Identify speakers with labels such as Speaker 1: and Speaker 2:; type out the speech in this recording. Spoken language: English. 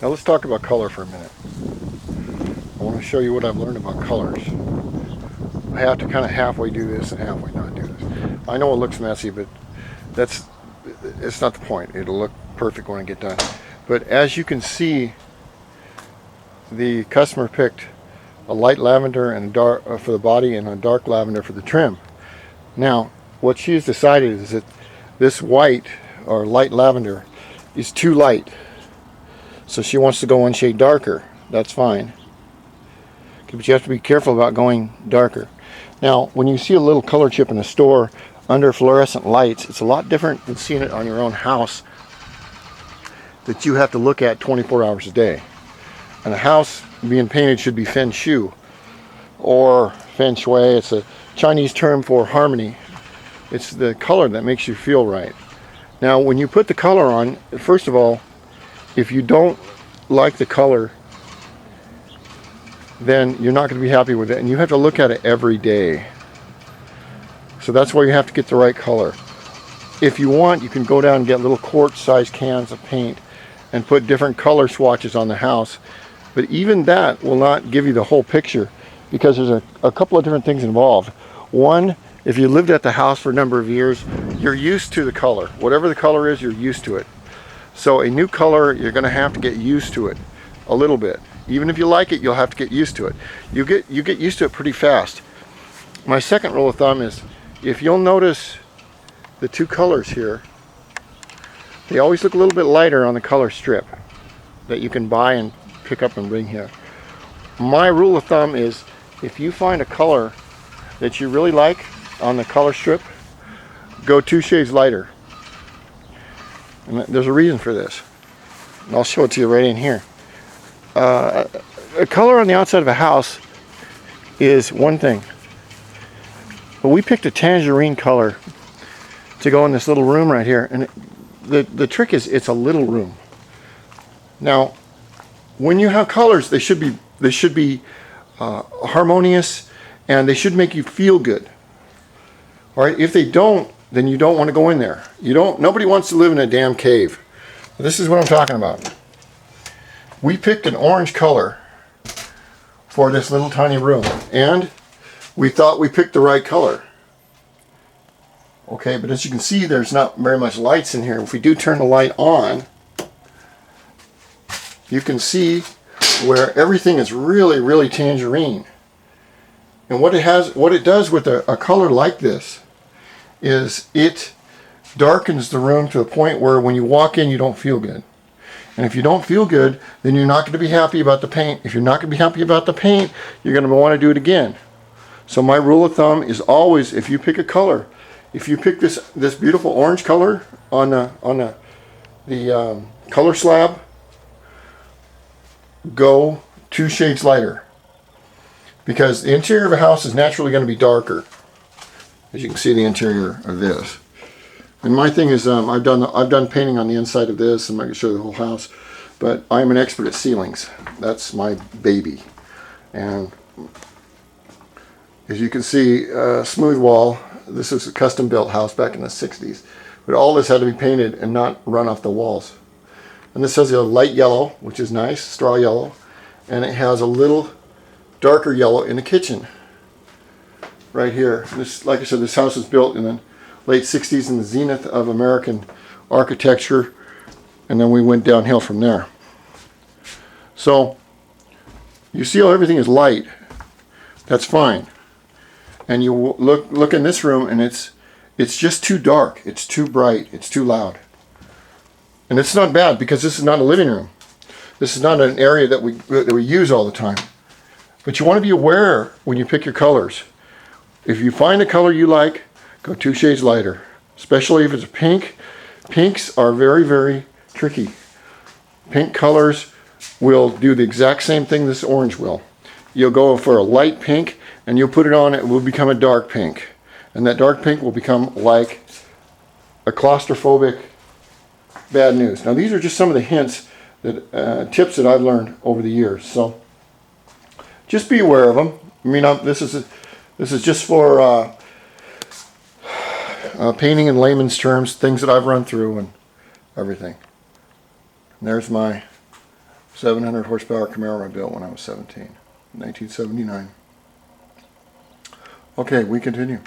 Speaker 1: Now let's talk about color for a minute. I want to show you what I've learned about colors. I have to kind of halfway do this and halfway not do this. I know it looks messy, but it's not the point. It'll look perfect when I get done. But as you can see, the customer picked a light lavender and a dark for the body and a dark lavender for the trim. Now, what she's decided is that this white or light lavender is too light. So she wants to go one shade darker. That's fine. But you have to be careful about going darker. Now, when you see a little color chip in a store under fluorescent lights, it's a lot different than seeing it on your own house that you have to look at 24 hours a day. And a house being painted should be feng shui or feng shui. It's a Chinese term for harmony. It's the color that makes you feel right. Now, when you put the color on, first of all, if you don't like the color, then you're not going to be happy with it, and you have to look at it every day. So that's why you have to get the right color. If you want, you can go down and get little quart-sized cans of paint and put different color swatches on the house. But even that will not give you the whole picture, because there's a couple of different things involved. One, if you lived at the house for a number of years, you're used to the color. Whatever the color is, you're used to it. So a new color, you're going to have to get used to it a little bit. Even if you like it, you'll have to get used to it. You get used to it pretty fast. My second rule of thumb is, if you'll notice the two colors here, they always look a little bit lighter on the color strip that you can buy and pick up and bring here. My rule of thumb is, if you find a color that you really like on the color strip, go 2 shades lighter. And there's a reason for this. And I'll show it to you right in here. A color on the outside of a house is one thing. But we picked a tangerine color to go in this little room right here. And the trick is, it's a little room. Now, when you have colors, they should be harmonious, and they should make you feel good. All right. If they don't, then you don't want to go in there. Nobody wants to live in a damn cave. This is what I'm talking about. We picked an orange color for this little tiny room, and we thought we picked the right color. Okay, but as you can see, there's not very much lights in here. If we do turn the light on, you can see where everything is really, really tangerine. And what it does with a color like this is it darkens the room to a point where when you walk in, you don't feel good. And if you don't feel good, then you're not going to be happy about the paint. If you're not going to be happy about the paint, you're going to want to do it again. So my rule of thumb is always, if you pick a color, if you pick this beautiful orange color on the color slab, go 2 shades lighter, because the interior of a house is naturally going to be darker. As you can see, the interior of this. And my thing is, I've done painting on the inside of this. I'm not going to show you the whole house, but I'm an expert at ceilings. That's my baby. And as you can see, smooth wall. This is a custom built house back in the 60s. But all this had to be painted and not run off the walls. And this has a light yellow, which is nice, straw yellow. And it has a little darker yellow in the kitchen. Right here. This, like I said, this house was built in the late 60s, in the zenith of American architecture. And then we went downhill from there. So, you see how everything is light. That's fine. And you look in this room, and it's just too dark. It's too bright. It's too loud. And it's not bad, because this is not a living room. This is not an area that we use all the time. But you want to be aware when you pick your colors. If you find a color you like, go 2 shades lighter. Especially if it's a pink. Pinks are very, very tricky. Pink colors will do the exact same thing this orange will. You'll go for a light pink, and you'll put it on, it will become a dark pink. And that dark pink will become like a claustrophobic bad news. Now, these are just some of the hints, tips that I've learned over the years. So just be aware of them. I mean, this is just for painting in layman's terms, things that I've run through and everything. And there's my 700 horsepower Camaro I built when I was 17, 1979. Okay, we continue.